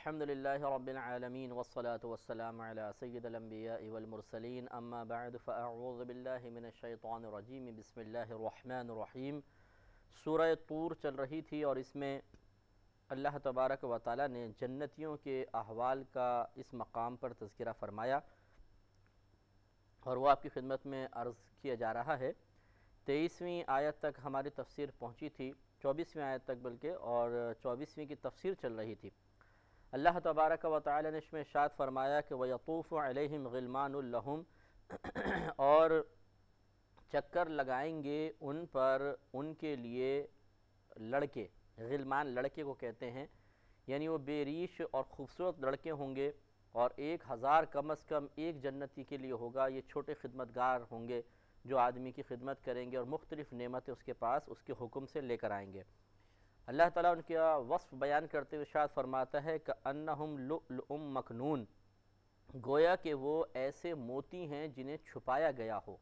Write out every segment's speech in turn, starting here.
الحمدللہ رب العالمین والصلاة والسلام علی سید الانبیاء والمرسلین اما بعد فاعوذ باللہ من الشیطان الرجیم بسم اللہ الرحمن الرحیم۔ سورہ طور چل رہی تھی اور اس میں اللہ تبارک و تعالی نے جنتیوں کے احوال کا اس مقام پر تذکرہ فرمایا اور وہ آپ کی خدمت میں عرض کیا جا رہا ہے۔ 23ویں آیت تک ہماری تفسیر پہنچی تھی، 24ویں آیت تک بلکہ، اور 24ویں کی تفسیر چل رہی تھی۔ اللہ تبارک و تعالی نے اس میں ارشاد فرمایا کہ وَيَطُوفُ عَلَيْهِمْ غِلْمَانٌ لَهُمْ، اور چکر لگائیں گے ان پر ان کے لیے لڑکے، غلمان لڑکے کو کہتے ہیں، یعنی وہ بے ریش اور خوبصورت لڑکے ہوں گے، اور 1000 کم از کم ایک جنتی کے لیے ہوگا۔ یہ چھوٹے خدمتگار ہوں گے جو آدمی کی خدمت کریں گے اور مختلف نعمتیں اس کے پاس اس کے حکم سے لے کر آئیں گے۔ اللہ تعالیٰ ان کا وصف بیان کرتے ہوئے ارشاد فرماتا ہے کہ انہم لؤلؤ مکنون، گویا کہ وہ ایسے موتی ہیں جنہیں چھپایا گیا ہو۔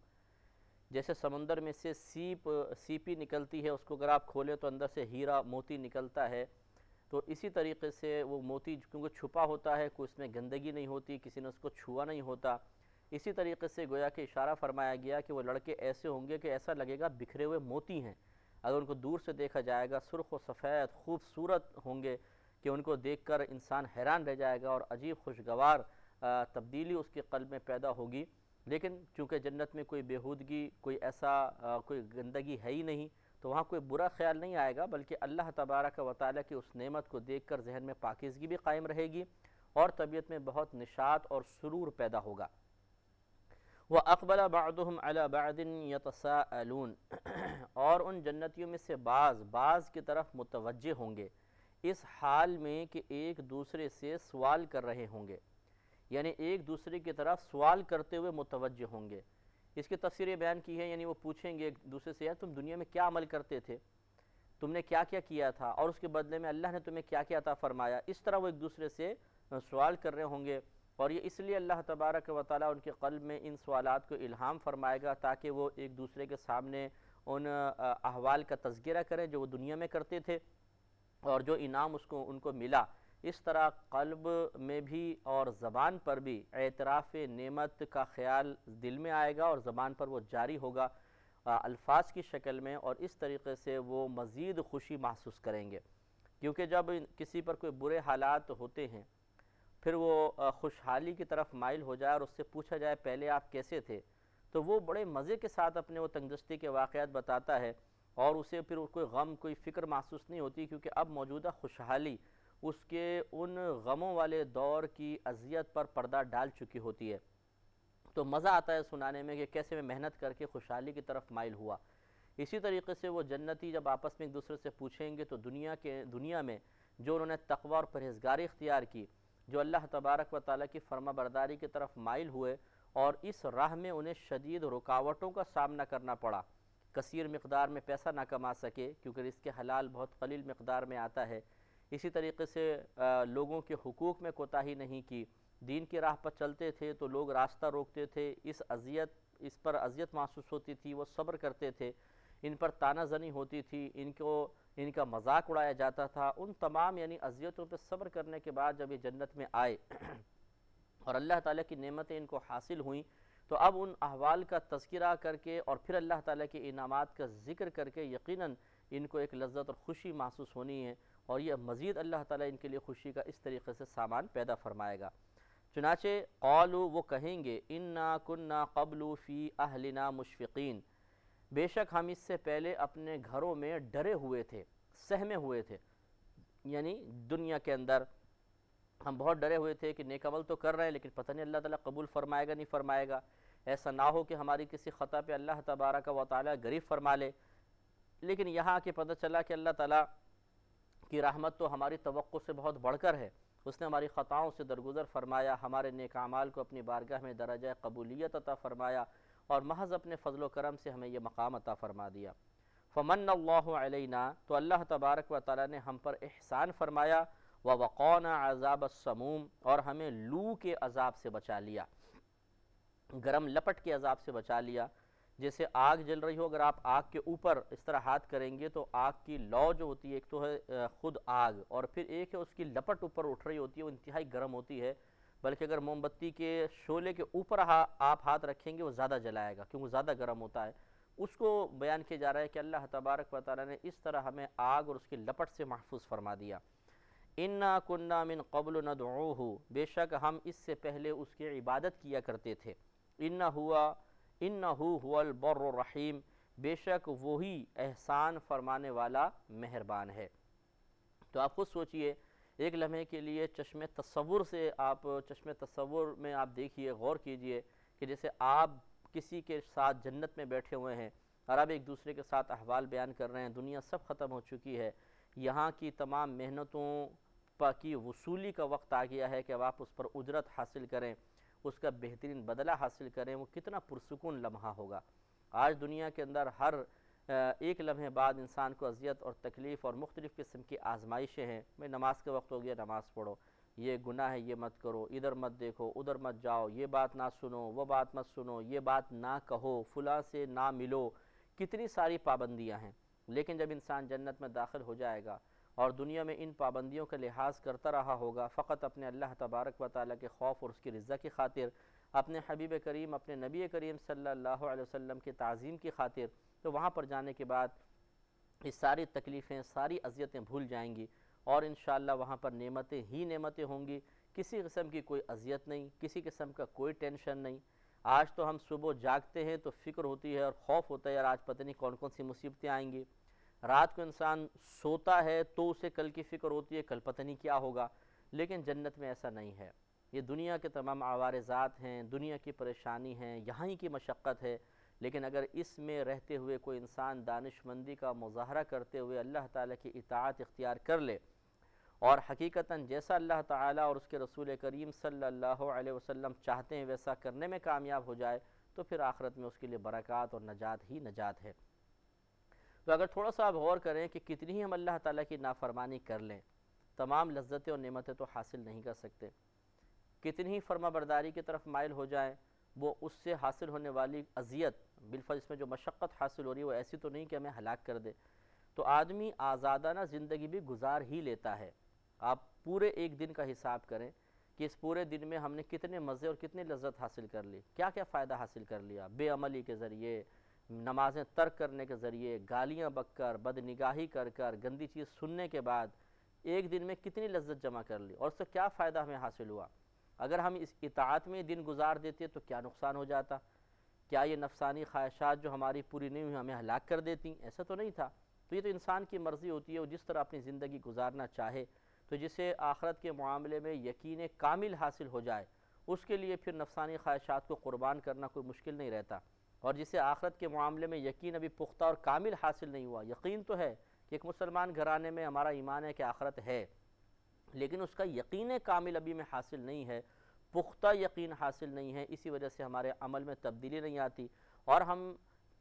جیسے سمندر میں سے سیپی نکلتی ہے، اس کو اگر آپ کھولیں تو اندر سے ہیرا موتی نکلتا ہے، تو اسی طریقے سے وہ موتی کیونکہ چھپا ہوتا ہے، کوئی اس میں گندگی نہیں ہوتی، کسی نے اس کو چھوا نہیں ہوتا، اسی طریقے سے گویا کہ اشارہ فرمایا گیا کہ وہ لڑکے ایسے ہوں گے کہ ایسا لگے گا بکھرے ہوئے موتی ہیں۔ اگر ان کو دور سے دیکھا جائے گا سرخ و سفید خوبصورت ہوں گے کہ ان کو دیکھ کر انسان حیران رہ جائے گا اور عجیب خوشگوار تبدیلی اس کے قلب میں پیدا ہوگی۔ لیکن چونکہ جنت میں کوئی بیہودگی، کوئی ایسا کوئی گندگی ہے ہی نہیں، تو وہاں کوئی برا خیال نہیں آئے گا، بلکہ اللہ تبارک و تعالیٰ کی اس نعمت کو دیکھ کر ذہن میں پاکیزگی بھی قائم رہے گی اور طبیعت میں بہت نشاط اور سرور پیدا ہوگا۔ وَأَقْبَلَ بَعْضُهُمْ عَلَى بَعْضٍ يَتَسَاءَلُونَ، اور ان جنتیوں میں سے بعض کی طرف متوجہ ہوں گے، اس حال میں کہ ایک دوسرے سے سوال کر رہے ہوں گے، یعنی ایک دوسرے کی طرف سوال کرتے ہوئے متوجہ ہوں گے۔ اس کی تفسیر یہ بیان کی ہے، یعنی وہ پوچھیں گے ایک دوسرے سے، یار تم دنیا میں کیا عمل کرتے تھے، تم نے کیا کیا کیا تھا، اور اس کے بدلے میں اللہ نے تمہیں کیا کیا عطا فرمایا۔ اس طرح وہ ایک دوسرے سے سوال کر رہے ہوں گے، اور یہ اس لیے اللہ تبارک و تعالیٰ ان کے قلب میں ان سوالات کو الہام فرمائے گا تاکہ وہ ایک دوسرے کے سامنے ان احوال کا تذکرہ کریں جو وہ دنیا میں کرتے تھے اور جو انعام ان کو ملا۔ اس طرح قلب میں بھی اور زبان پر بھی اعتراف نعمت کا خیال دل میں آئے گا اور زبان پر وہ جاری ہوگا الفاظ کی شکل میں، اور اس طریقے سے وہ مزید خوشی محسوس کریں گے، کیونکہ جب کسی پر کوئی برے حالات ہوتے ہیں پھر وہ خوشحالی کی طرف مائل ہو جائے اور اس سے پوچھا جائے پہلے آپ کیسے تھے، تو وہ بڑے مزے کے ساتھ اپنے وہ تنگدستی کے واقعات بتاتا ہے، اور اسے پھر کوئی غم کوئی فکر محسوس نہیں ہوتی، کیونکہ اب موجودہ خوشحالی اس کے ان غموں والے دور کی اذیت پر پردہ ڈال چکی ہوتی ہے، تو مزہ آتا ہے سنانے میں کہ کیسے میں محنت کر کے خوشحالی کی طرف مائل ہوا۔ اسی طریقے سے وہ جنتی جب آپس میں ایک دوسرے سے پوچھیں گے تو دنیا میں جو انہوں نے تقوی اور پرہیزگاری اختیار کی، جو اللہ تبارک و تعالیٰ کی فرما برداری کی طرف مائل ہوئے اور اس راہ میں انہیں شدید رکاوٹوں کا سامنا کرنا پڑا، کثیر مقدار میں پیسہ نہ کما سکے کیونکہ رزق حلال بہت قلیل مقدار میں آتا ہے، اسی طریقے سے لوگوں کے حقوق میں کوتاہی نہیں کی، دین کی راہ پر چلتے تھے تو لوگ راستہ روکتے تھے، اس پر اذیت محسوس ہوتی تھی، وہ صبر کرتے تھے، ان پر طعنہ زنی ہوتی تھی، ان کا مذاق اڑایا جاتا تھا، ان تمام یعنی اذیتوں پہ صبر کرنے کے بعد جب یہ جنت میں آئے اور اللہ تعالیٰ کی نعمتیں ان کو حاصل ہوئیں، تو اب ان احوال کا تذکرہ کر کے اور پھر اللہ تعالیٰ کے انعامات کا ذکر کر کے یقیناً ان کو ایک لذت اور خوشی محسوس ہونی ہے، اور یہ مزید اللہ تعالیٰ ان کے لیے خوشی کا اس طریقے سے سامان پیدا فرمائے گا۔ چنانچہ قالوا، وہ کہیں گے، انا کنا قبل فی اہلنا مشفقین، بے شک ہم اس سے پہلے اپنے گھروں میں ڈرے ہوئے تھے، سہمے ہوئے تھے، یعنی دنیا کے اندر ہم بہت ڈرے ہوئے تھے کہ نیک عمل تو کر رہے ہیں لیکن پتہ نہیں اللہ تعالیٰ قبول فرمائے گا نہیں فرمائے گا، ایسا نہ ہو کہ ہماری کسی خطا پہ اللہ تبارک و تعالیٰ غریب فرما لے۔ لیکن یہاں آ کے پتہ چلا کہ اللہ تعالیٰ کی رحمت تو ہماری توقع سے بہت بڑھ کر ہے، اس نے ہماری خطاؤں سے درگزر فرمایا، ہمارے نیک اعمال کو اپنی بارگاہ میں درجہ قبولیت عطا فرمایا، اور محض اپنے فضل و کرم سے ہمیں یہ مقام عطا فرما دیا۔ فمن اللہ علینا، تو اللہ تبارک و تعالیٰ نے ہم پر احسان فرمایا، ووقانا عذاب السموم، اور ہمیں لو کے عذاب سے بچا لیا، گرم لپٹ کے عذاب سے بچا لیا، جیسے آگ جل رہی ہو، اگر آپ آگ کے اوپر اس طرح ہاتھ کریں گے تو آگ کی لو جو ہوتی ہے، ایک تو ہے خود آگ، اور پھر ایک ہے اس کی لپٹ اوپر اٹھ رہی ہوتی ہے، وہ انتہائی گرم ہوتی ہے، بلکہ اگر موم بتی کے شعلے کے اوپر آپ ہاتھ رکھیں گے وہ زیادہ جلائے گا کیونکہ وہ زیادہ گرم ہوتا ہے۔ اس کو بیان کیا جا رہا ہے کہ اللہ تبارک و تعالیٰ نے اس طرح ہمیں آگ اور اس کی لپٹ سے محفوظ فرما دیا۔ اِنَّا كُنَّا مِن قَبْلُ نَدْعُوهُ، بے شک ہم اس سے پہلے اس کی عبادت کیا کرتے تھے۔ اِنَّهُ هُوَ الْبَرُّ الرَّحِيمُ، بے شک وہی احسان فرمانے والا مہربان ہے۔ تو آپ خود سوچئے ایک لمحے کے لیے چشم تصور سے چشم تصور میں آپ دیکھیے، غور کیجئے کہ جیسے آپ کسی کے ساتھ جنت میں بیٹھے ہوئے ہیں اور آپ ایک دوسرے کے ساتھ احوال بیان کر رہے ہیں، دنیا سب ختم ہو چکی ہے، یہاں کی تمام محنتوں کی وصولی کا وقت آ گیا ہے کہ اب آپ اس پر اجرت حاصل کریں، اس کا بہترین بدلہ حاصل کریں، وہ کتنا پرسکون لمحہ ہوگا۔ آج دنیا کے اندر ہر ایک لمحے بعد انسان کو اذیت اور تکلیف اور مختلف قسم کی آزمائشیں ہیں، میں نماز کے وقت ہو گیا نماز پڑھو، یہ گناہ ہے یہ مت کرو، ادھر مت دیکھو ادھر مت جاؤ، یہ بات نہ سنو وہ بات مت سنو، یہ بات نہ کہو، فلاں سے نہ ملو، کتنی ساری پابندیاں ہیں۔ لیکن جب انسان جنت میں داخل ہو جائے گا اور دنیا میں ان پابندیوں کا لحاظ کرتا رہا ہوگا، فقط اپنے اللہ تبارک و تعالیٰ کے خوف اور اس کی رضا کی خاطر، اپنے حبیب کریم اپنے نبی کریم صلی اللہ علیہ وسلم کی تعظیم کی خاطر، تو وہاں پر جانے کے بعد یہ ساری تکلیفیں ساری اذیتیں بھول جائیں گی، اور انشاءاللہ وہاں پر نعمتیں ہی نعمتیں ہوں گی، کسی قسم کی کوئی اذیت نہیں، کسی قسم کا کوئی ٹینشن نہیں۔ آج تو ہم صبح جاگتے ہیں تو فکر ہوتی ہے اور خوف ہوتا ہے یار آج پتہ نہیں کون کون سی مصیبتیں آئیں گی، رات کو انسان سوتا ہے تو اسے کل کی فکر ہوتی ہے کل پتہ نہیں کیا ہوگا، لیکن جنت میں ایسا نہیں ہے۔ یہ دنیا کے تمام عوارضات ہیں، دنیا کی پریشانی ہیں، یہاں ہی کی مشقت ہے، لیکن اگر اس میں رہتے ہوئے کوئی انسان دانش مندی کا مظاہرہ کرتے ہوئے اللہ تعالیٰ کی اطاعت اختیار کر لے اور حقیقتاً جیسا اللہ تعالیٰ اور اس کے رسول کریم صلی اللہ علیہ وسلم چاہتے ہیں ویسا کرنے میں کامیاب ہو جائے، تو پھر آخرت میں اس کے لیے برکات اور نجات ہی نجات ہے۔ تو اگر تھوڑا سا آپ غور کریں کہ کتنی ہی ہم اللہ تعالیٰ کی نافرمانی کر لیں، تمام لذتیں اور نعمتیں تو حاصل نہیں کر سکتے، کتنی ہی فرما برداری کی طرف مائل ہو جائیں، وہ اس سے حاصل ہونے والی اذیت بالفرض اس میں جو مشقت حاصل ہو رہی ہے وہ ایسی تو نہیں کہ ہمیں ہلاک کر دے، تو آدمی آزادانہ زندگی بھی گزار ہی لیتا ہے۔ آپ پورے ایک دن کا حساب کریں کہ اس پورے دن میں ہم نے کتنے مزے اور کتنی لذت حاصل کر لی، کیا کیا فائدہ حاصل کر لیا، بے عملی کے ذریعے، نمازیں ترک کرنے کے ذریعے، گالیاں بک کر، بد نگاہی کر کر، گندی چیز سننے کے بعد ایک دن میں کتنی لذت جمع کر لی، اور اس سے کیا فائدہ ہمیں حاصل ہوا۔ اگر ہم اس اطاعت میں دن گزار دیتے تو کیا نقصان ہو جاتا، کیا یہ نفسانی خواہشات جو ہماری پوری نہیں ہوئی ہمیں ہلاک کر دیتی، ایسا تو نہیں تھا۔ تو یہ تو انسان کی مرضی ہوتی ہے، وہ جس طرح اپنی زندگی گزارنا چاہے، تو جسے آخرت کے معاملے میں یقین کامل حاصل ہو جائے اس کے لیے پھر نفسانی خواہشات کو قربان کرنا کوئی مشکل نہیں رہتا، اور جسے آخرت کے معاملے میں یقین ابھی پختہ اور کامل حاصل نہیں ہوا، یقین تو ہے کہ ایک مسلمان گھرانے میں ہمارا ایمان ہے کہ آخرت ہے، لیکن اس کا یقین کامل ابھی میں حاصل نہیں ہے، پختہ یقین حاصل نہیں ہے، اسی وجہ سے ہمارے عمل میں تبدیلی نہیں آتی، اور ہم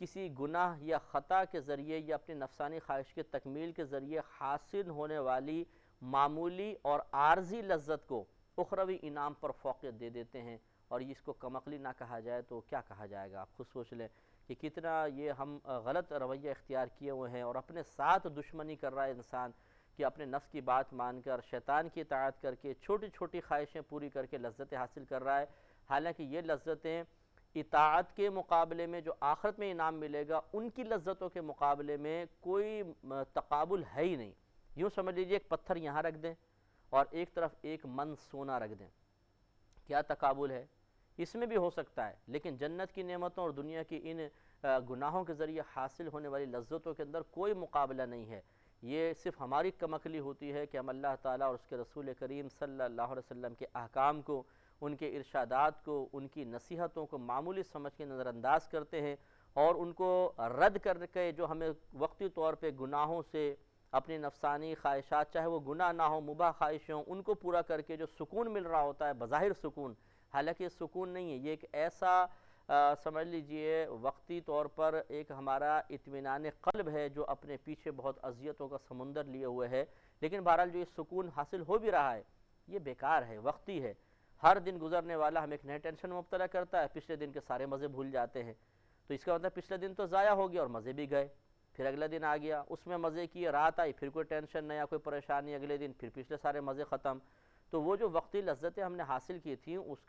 کسی گناہ یا خطا کے ذریعے یا اپنی نفسانی خواہش کے تکمیل کے ذریعے حاصل ہونے والی معمولی اور عارضی لذت کو اخروی انعام پر فوقیت دے دیتے ہیں، اور اس کو کم عقلی نہ کہا جائے تو کیا کہا جائے گا۔ آپ خود سوچ لیں کہ کتنا یہ ہم غلط رویہ اختیار کیے ہوئے ہیں، اور اپنے ساتھ دشمنی کر رہا ہے انسان کہ اپنے نفس کی بات مان کر شیطان کی اطاعت کر کے چھوٹی چھوٹی خواہشیں پوری کر کے لذتیں حاصل کر رہا ہے، حالانکہ یہ لذتیں اطاعت کے مقابلے میں جو آخرت میں انعام ملے گا ان کی لذتوں کے مقابلے میں کوئی تقابل ہے ہی نہیں۔ یوں سمجھ لیجئے ایک پتھر یہاں رکھ دیں اور ایک طرف ایک من سونا رکھ دیں، کیا تقابل ہے؟ اس میں بھی ہو سکتا ہے، لیکن جنت کی نعمتوں اور دنیا کی ان گناہوں کے ذریعے حاصل ہونے والی لذتوں کے اندر کوئی مقابلہ نہیں ہے۔ یہ صرف ہماری کم عقلی ہوتی ہے کہ ہم اللہ تعالیٰ اور اس کے رسول کریم صلی اللہ علیہ وسلم کے احکام کو، ان کے ارشادات کو، ان کی نصیحتوں کو معمولی سمجھ کے نظر انداز کرتے ہیں، اور ان کو رد کر کے جو ہمیں وقتی طور پہ گناہوں سے اپنی نفسانی خواہشات، چاہے وہ گناہ نہ ہو مباح خواہشیں ہوں، ان کو پورا کر کے جو سکون مل رہا ہوتا ہے بظاہر سکون، حالانکہ یہ سکون نہیں ہے، یہ ایک ایسا سمجھ لیجئے وقتی طور پر ایک ہمارا اطمینان قلب ہے جو اپنے پیچھے بہت اذیتوں کا سمندر لیے ہوئے ہے، لیکن بہرحال جو یہ سکون حاصل ہو بھی رہا ہے یہ بیکار ہے، وقتی ہے۔ ہر دن گزرنے والا ہم ایک نئے ٹینشن میں مبتلا کرتا ہے، پچھلے دن کے سارے مزے بھول جاتے ہیں۔ تو اس کا مطلب پچھلے دن تو ضائع ہو گیا اور مزے بھی گئے، پھر اگلا دن آ گیا، اس میں مزے کیے، رات آئی پھر کوئی ٹینشن نہیں، کوئی پریشانی، اگلے دن پھر پچھلے سارے مزے ختم۔ تو وہ جو وقتی لذتیں ہم نے حاصل کی تھیں اس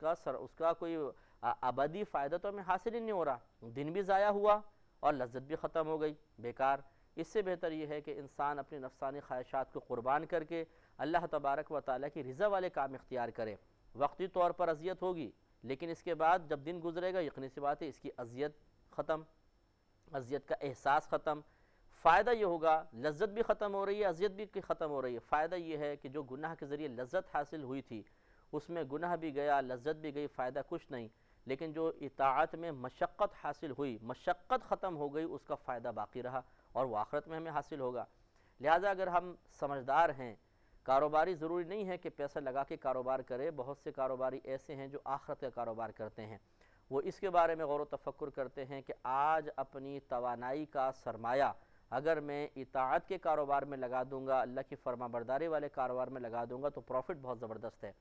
کا کوئی ابدی فائدہ تو ہمیں حاصل ہی نہیں ہو رہا، دن بھی ضائع ہوا اور لذت بھی ختم ہو گئی، بیکار۔ اس سے بہتر یہ ہے کہ انسان اپنی نفسانی خواہشات کو قربان کر کے اللہ تبارک و تعالیٰ کی رضا والے کام اختیار کرے۔ وقتی طور پر اذیت ہوگی، لیکن اس کے بعد جب دن گزرے گا یقینی سی بات ہے اس کی اذیت ختم، اذیت کا احساس ختم۔ فائدہ یہ ہوگا، لذت بھی ختم ہو رہی ہے، اذیت بھی ختم ہو رہی ہے۔ فائدہ یہ ہے کہ جو گناہ کے ذریعے لذت حاصل ہوئی تھی اس میں گناہ بھی گیا، لذت بھی گئی، فائدہ کچھ نہیں، لیکن جو اطاعت میں مشقت حاصل ہوئی، مشقت ختم ہو گئی، اس کا فائدہ باقی رہا اور وہ آخرت میں ہمیں حاصل ہوگا۔ لہٰذا اگر ہم سمجھدار ہیں، کاروباری ضروری نہیں ہے کہ پیسہ لگا کے کاروبار کرے، بہت سے کاروباری ایسے ہیں جو آخرت کا کاروبار کرتے ہیں، وہ اس کے بارے میں غور و تفکر کرتے ہیں کہ آج اپنی توانائی کا سرمایہ اگر میں اطاعت کے کاروبار میں لگا دوں گا، اللہ کی فرما برداری والے کاروبار میں لگا دوں گا تو پروفٹ بہت زبردست ہے۔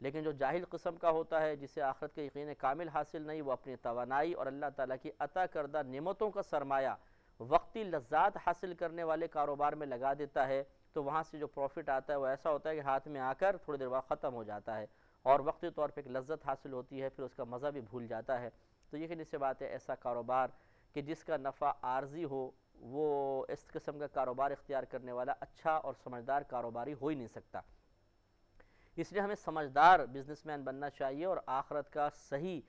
لیکن جو جاہل قسم کا ہوتا ہے، جسے آخرت کے یقین کامل حاصل نہیں، وہ اپنی توانائی اور اللہ تعالیٰ کی عطا کردہ نعمتوں کا سرمایہ وقتی لذات حاصل کرنے والے کاروبار میں لگا دیتا ہے، تو وہاں سے جو پروفٹ آتا ہے وہ ایسا ہوتا ہے کہ ہاتھ میں آ کر تھوڑی دیر بعد ختم ہو جاتا ہے اور وقتی طور پہ ایک لذت حاصل ہوتی ہے، پھر اس کا مزہ بھی بھول جاتا ہے۔ تو یقینی سی بات ہے ایسا کاروبار کہ جس کا نفع عارضی ہو، وہ اس قسم کا کاروبار اختیار کرنے والا اچھا اور سمجھدار کاروباری ہو ہی نہیں سکتا۔ اس لیے ہمیں سمجھدار بزنس مین بننا چاہیے اور آخرت کا صحیح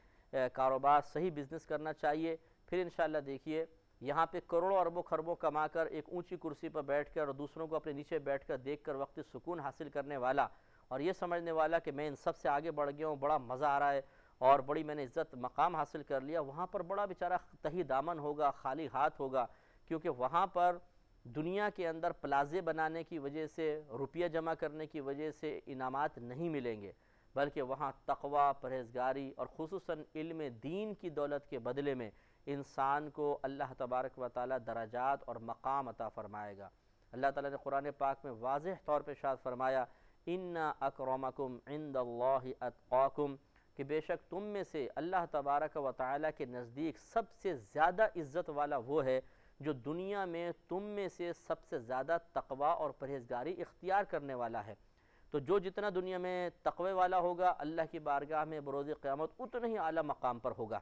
کاروبار، صحیح بزنس کرنا چاہیے۔ پھر انشاءاللہ دیکھیے یہاں پہ کروڑوں اربوں خربوں کما کر ایک اونچی کرسی پر بیٹھ کر اور دوسروں کو اپنے نیچے بیٹھ کر دیکھ کر وقتی سکون حاصل کرنے والا اور یہ سمجھنے والا کہ میں ان سب سے آگے بڑھ گیا ہوں، بڑا مزہ آ رہا ہے اور بڑی میں نے عزت مقام حاصل کر لیا، وہاں پر بڑا بیچارہ تہی دامن ہوگا، خالی ہاتھ ہوگا، کیونکہ وہاں پر دنیا کے اندر پلازے بنانے کی وجہ سے، روپیہ جمع کرنے کی وجہ سے انعامات نہیں ملیں گے، بلکہ وہاں تقوی، پرہیزگاری اور خصوصاً علم دین کی دولت کے بدلے میں انسان کو اللہ تبارک و تعالی درجات اور مقام عطا فرمائے گا۔ اللہ تعالیٰ نے قرآن پاک میں واضح طور پہ ارشاد فرمایا، اِنَّ أَكْرَمَكُمْ عِنْدَ اللَّهِ أَتْقَاكُمْ، کہ بے شک تم میں سے اللہ تبارک و تعالیٰ کے نزدیک سب سے زیادہ عزت والا وہ ہے جو دنیا میں تم میں سے سب سے زیادہ تقوی اور پرہیزگاری اختیار کرنے والا ہے۔ تو جو جتنا دنیا میں تقوی والا ہوگا، اللہ کی بارگاہ میں بروز قیامت اتنا ہی اعلیٰ مقام پر ہوگا۔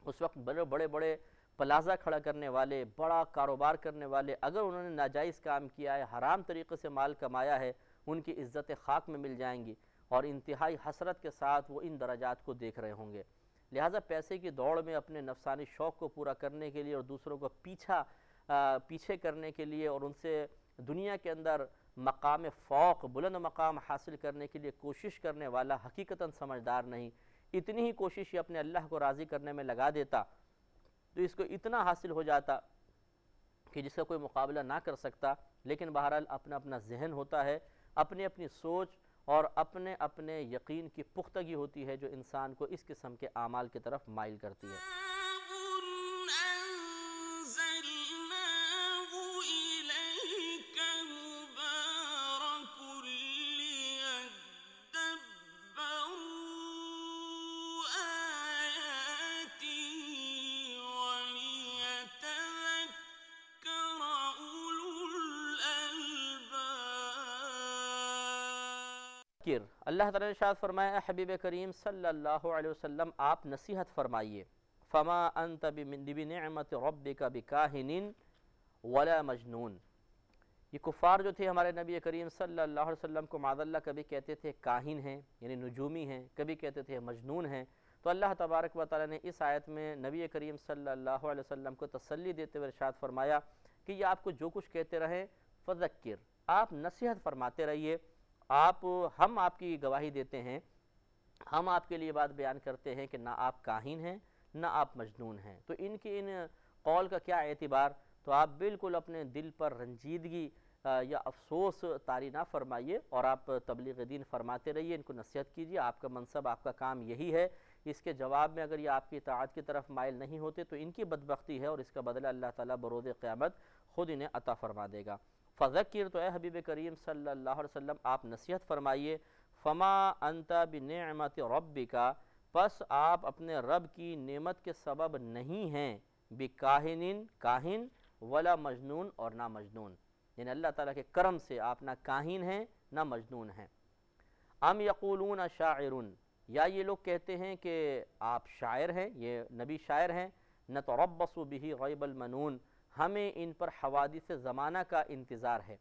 اس وقت بڑے بڑے پلازا کھڑا کرنے والے، بڑا کاروبار کرنے والے، اگر انہوں نے ناجائز کام کیا ہے، حرام طریقے سے مال کمایا ہے، ان کی عزت خاک میں مل جائیں گی اور انتہائی حسرت کے ساتھ وہ ان درجات کو دیکھ رہے ہوں گے۔ لہٰذا پیسے کی دوڑ میں اپنے نفسانی شوق کو پورا کرنے کے لیے اور دوسروں کو پیچھے کرنے کے لیے اور ان سے دنیا کے اندر مقام فوق، بلند مقام حاصل کرنے کے لیے کوشش کرنے والا حقیقتاً سمجھدار نہیں۔ اتنی ہی کوشش یہ اپنے اللہ کو راضی کرنے میں لگا دیتا تو اس کو اتنا حاصل ہو جاتا کہ جس کا کوئی مقابلہ نہ کر سکتا، لیکن بہرحال اپنا اپنا ذہن ہوتا ہے، اپنی اپنی سوچ اور اپنے اپنے یقین کی پختگی ہوتی ہے جو انسان کو اس قسم کے اعمال کی طرف مائل کرتی ہے۔ اللہ تعالیٰ نے ارشاد فرمایا، اے حبیب کریم صلی اللہ علیہ وسلم آپ نصیحت فرمائیے، فما انت بنعمت ربک بکاہن ولا مجنون۔ یہ کفار جو تھے ہمارے نبی کریم صلی اللہ علیہ وسلم کو معاذ اللہ کبھی کہتے تھے کاہن ہیں یعنی نجومی ہیں، کبھی کہتے تھے مجنون ہیں۔ تو اللہ تبارک و تعالیٰ نے اس آیت میں نبی کریم صلی اللہ علیہ وسلم کو تسلی دیتے ہوئے ارشاد فرمایا کہ یہ آپ کو جو کچھ کہتے رہیں فذکر، آپ نصیحت فرماتے رہیے، ہم آپ کی گواہی دیتے ہیں، ہم آپ کے لیے بات بیان کرتے ہیں کہ نہ آپ کاہن ہیں نہ آپ مجنون ہیں۔ تو ان کی ان قول کا کیا اعتبار؟ تو آپ بالکل اپنے دل پر رنجیدگی یا افسوس طاری نہ فرمائیے اور آپ تبلیغ دین فرماتے رہیے، ان کو نصیحت کیجیے، آپ کا منصب، آپ کا کام یہی ہے۔ اس کے جواب میں اگر یہ آپ کی اطاعت کی طرف مائل نہیں ہوتے تو ان کی بدبختی ہے اور اس کا بدلہ اللہ تعالیٰ بروز قیامت خود انہیں عطا فرما دے گا۔ فذکر، تو اے حبیب کریم صلی اللہ علیہ وسلم آپ نصیحت فرمائیے، فما انت بنعمت ربک، پس آپ اپنے رب کی نعمت کے سبب نہیں ہیں بکاہن کاہن ولا مجنون اور نہ مجنون، یعنی اللہ تعالیٰ کے کرم سے آپ نہ کاہن ہیں نہ مجنون ہیں۔ ام یقولون شاعر، یا یہ لوگ کہتے ہیں کہ آپ شاعر ہیں، یہ نبی شاعر ہیں، نتربص بہ ریب المنون، ہمیں ان پر حوادث زمانہ کا انتظار ہے۔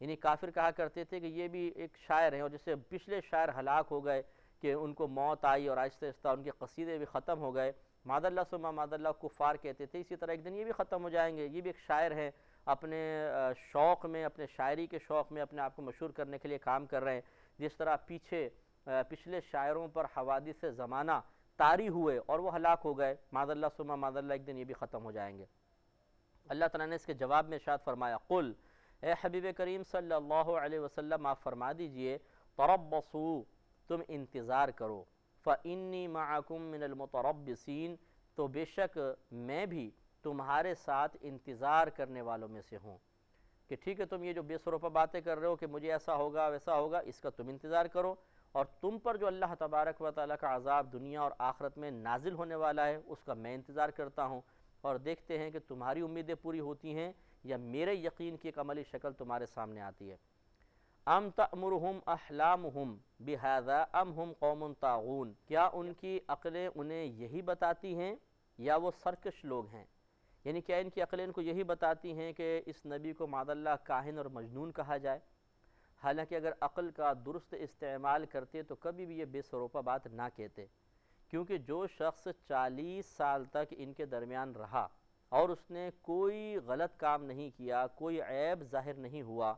یعنی کافر کہا کرتے تھے کہ یہ بھی ایک شاعر ہیں، اور جیسے پچھلے شاعر ہلاک ہو گئے کہ ان کو موت آئی اور آہستہ آہستہ ان کے قصیدے بھی ختم ہو گئے، معاذ اللہ ثم معاذ اللہ کفار کہتے تھے، اسی طرح ایک دن یہ بھی ختم ہو جائیں گے، یہ بھی ایک شاعر ہیں، اپنے شوق میں، اپنے شاعری کے شوق میں اپنے آپ کو مشہور کرنے کے لیے کام کر رہے ہیں، جس طرح پچھلے شاعروں پر حوادث زمانہ طاری ہوئے اور وہ ہلاک ہو گئے، معاذ اللہ ثم معاذ اللہ ایک دن یہ بھی ختم ہو جائیں گے۔ اللہ تعالیٰ نے اس کے جواب میں ارشاد فرمایا، قل، اے حبیب کریم صلی اللہ علیہ وسلم آپ فرما دیجئے، تربصوا، تم انتظار کرو، فإنی معکم من المتربصین، تو بے شک میں بھی تمہارے ساتھ انتظار کرنے والوں میں سے ہوں، کہ ٹھیک ہے تم یہ جو بے سروپا باتیں کر رہے ہو کہ مجھے ایسا ہوگا ویسا ہوگا، اس کا تم انتظار کرو، اور تم پر جو اللہ تبارک و تعالیٰ کا عذاب دنیا اور آخرت میں نازل ہونے والا ہے اس کا میں انتظار کرتا ہوں، اور دیکھتے ہیں کہ تمہاری امیدیں پوری ہوتی ہیں یا میرے یقین کی ایک عملی شکل تمہارے سامنے آتی ہے۔ ام تأمرہم احلامہم بہذا ام ہم قوم طاغون، کیا ان کی عقلیں انہیں یہی بتاتی ہیں یا وہ سرکش لوگ ہیں؟ یعنی کیا ان کی عقلیں ان کو یہی بتاتی ہیں کہ اس نبی کو معاذ اللہ کاہن اور مجنون کہا جائے؟ حالانکہ اگر عقل کا درست استعمال کرتے تو کبھی بھی یہ بے سروپا بات نہ کہتے، کیونکہ جو شخص 40 سال تک ان کے درمیان رہا اور اس نے کوئی غلط کام نہیں کیا، کوئی عیب ظاہر نہیں ہوا،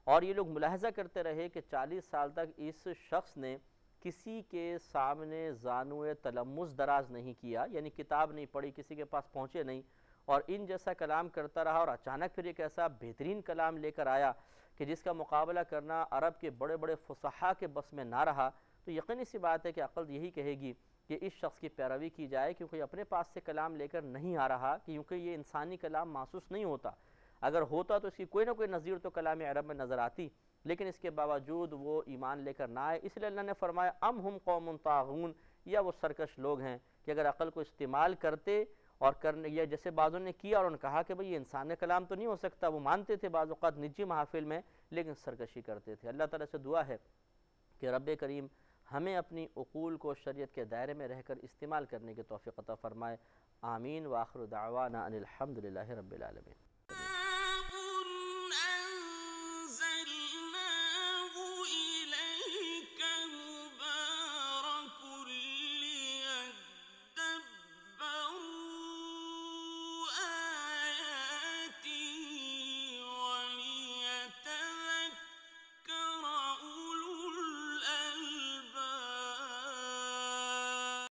اور یہ لوگ ملاحظہ کرتے رہے کہ 40 سال تک اس شخص نے کسی کے سامنے زانوئے تلمس دراز نہیں کیا، یعنی کتاب نہیں پڑھی، کسی کے پاس پہنچے نہیں، اور ان جیسا کلام کرتا رہا، اور اچانک پھر ایک ایسا بہترین کلام لے کر آیا کہ جس کا مقابلہ کرنا عرب کے بڑے بڑے فصحاء کے بس میں نہ رہا، تو یقینی سی بات ہے کہ عقل یہی کہے گی کہ اس شخص کی پیروی کی جائے، کیونکہ اپنے پاس سے کلام لے کر نہیں آ رہا، کیونکہ یہ انسانی کلام محسوس نہیں ہوتا، اگر ہوتا تو اس کی کوئی نہ کوئی نظیر تو کلام عرب میں نظر آتی، لیکن اس کے باوجود وہ ایمان لے کر نہ آئے، اس لیے اللہ نے فرمایا ام ہم قوم طاغون، یا وہ سرکش لوگ ہیں کہ اگر عقل کو استعمال کرتے اور کرنے، یا جیسے بعضوں نے کیا اور انہوں نے کہا کہ بھئی یہ انسان کا کلام تو نہیں ہو سکتا، وہ مانتے تھے بعض اوقات نجی محافل میں، لیکن سرکشی کرتے تھے۔ اللہ تعالیٰ سے دعا ہے کہ رب کریم ہمیں اپنی عقول کو شریعت کے دائرے میں رہ کر استعمال کرنے کی توفیق عطا فرمائے، آمین، وآخر دعوانا ان الحمدللہ رب العالمین۔